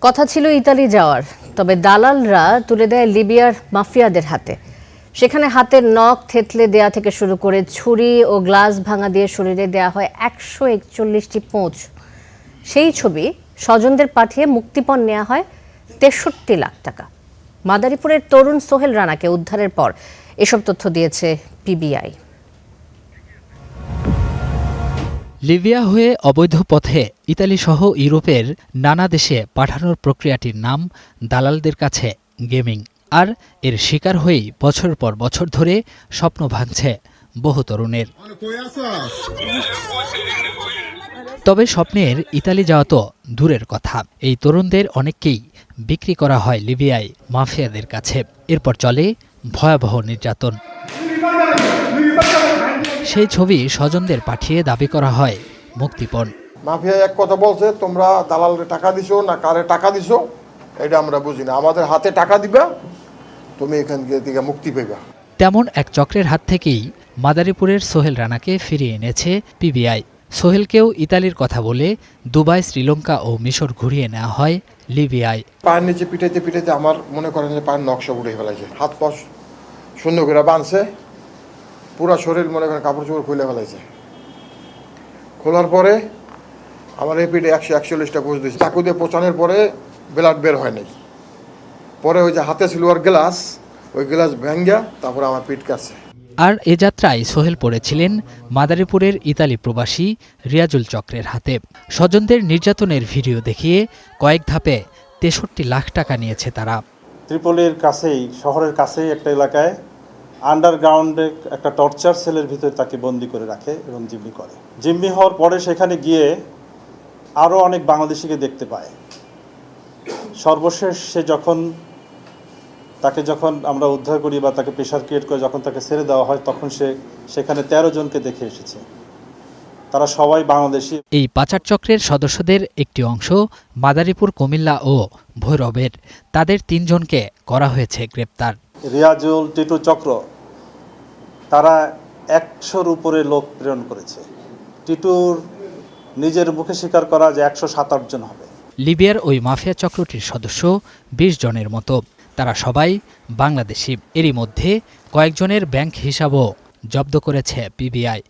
কথা ছিল ইতালি যাওয়ার, তবে দালালরা তুলে দেয় লিবিয়ার মাফিয়াদের হাতে। সেখানে হাতের নখ থেতলে দেয়া থেকে শুরু করে ছুরি ও গ্লাস ভাঙা দিয়ে শরীরে দেয়া হয় 141টি পোঁচ। সেই ছবি স্বজনদের পাঠিয়ে মুক্তিপণ নেওয়া হয় 63 লাখ টাকা। মাদারীপুরের তরুণ সোহেল রানাকে উদ্ধারের পর এসব তথ্য দিয়েছে পিবিআই। লিবিয়া হয়ে অবৈধ পথে ইতালি সহ ইউরোপের নানা দেশে পাঠানোর প্রক্রিয়াটির নাম দালালদের কাছে গেমিং। আর এর শিকার হয়েই বছর পর বছর ধরে স্বপ্ন ভাঙছে বহু তরুণের। তবে স্বপ্নের ইতালি যাওয়া তো দূরের কথা, এই তরুণদের অনেককেই বিক্রি করা হয় লিবিয়ায় মাফিয়াদের কাছে। এরপর চলে ভয়াবহ নির্যাতন। সেই ছবি স্বজনদের পাঠিয়ে দাবি করা হয় মুক্তিপণ। মাফিয়া এক কথা বলছে, তোমরা দালালরে টাকা দিছো না কারে টাকা দিছো এটা আমরা বুঝি না, আমাদের হাতে টাকা দিবা, তুমি এখান থেকে মুক্তি পাইবা। তেমন এক চক্রের হাত থেকেই মাদারীপুরের সোহেল রানাকে ফিরিয়ে এনেছে পিবিআই। সোহেলকেও ইতালির কথা বলে দুবাই, শ্রীলঙ্কা ও মিশর ঘুরিয়ে নেওয়া হয় লিবিয়ায়। পায়ের নিচে পিটাইতে পিটাইতে আমার মনে করেন যে পায়ের নকশা উঠে ফেলাইছে, হাত পা শূন্য করে বাঁধছে, পুরো শরীর মনে করেন কাপড় চোপড় খুলে ফেলাইছে। খোলার পরে আমার এই পিঠে 141টা পোঁচ দিয়েছে। চাকু দিয়ে পোঁচানোর পরে ব্লাড বের হয় নাই। পরে ওই যে হাতে ছিল আর গ্লাস, ওই গ্লাস ভেঙ্গা তারপরে আমার পিঠ কাটছে। আর এ যাত্রায় সোহেল পড়েছিলেন মাদারীপুরের ইতালি প্রবাসী রিয়াজুল চক্রের হাতে। স্বজনদের নির্যাতনের ভিডিও দেখিয়ে কয়েক ধাপে 63 লাখ টাকা নিয়েছে তারা। ত্রিপোলির কাছেই, শহরের কাছেই একটা এলাকায় আন্ডারগ্রাউন্ডে একটা টর্চার সেলের ভিতরে তাকে বন্দি করে রাখে এবং জিম্মি করে। জিম্মি হওয়ার পরে সেখানে গিয়ে আরও অনেক বাংলাদেশিকে দেখতে পায়। সর্বশেষ সে যখন আমরা উদ্ধার করি বা তাকে প্রেশার ক্রিয়েট করে যখন তাকে ছেড়ে দেওয়া হয়, তখন সে সেখানে 13 জনকে দেখে এসেছে। তারা সবাই বাংলাদেশি। এই পাচার চক্রের সদস্যদের একটি অংশ মাদারীপুর, কুমিল্লা ও ভৈরবের। তাদের 3 জনকে করা হয়েছে গ্রেপ্তার। রিয়াজুল, টিটু চক্র তারা 100-র উপরে লোক প্রেরণ করেছে। টিটুর নিজের মুখে স্বীকার করা যে 127 জন হবে। লিবিয়ার ওই মাফিয়া চক্রটির সদস্য 20 জনের মতো। তারা সবাই বাংলাদেশি। এরই মধ্যে কয়েকজনের ব্যাংক হিসাবও জব্দ করেছে PBI.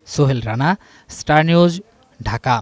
Sohel Rana, star news, Dhaka.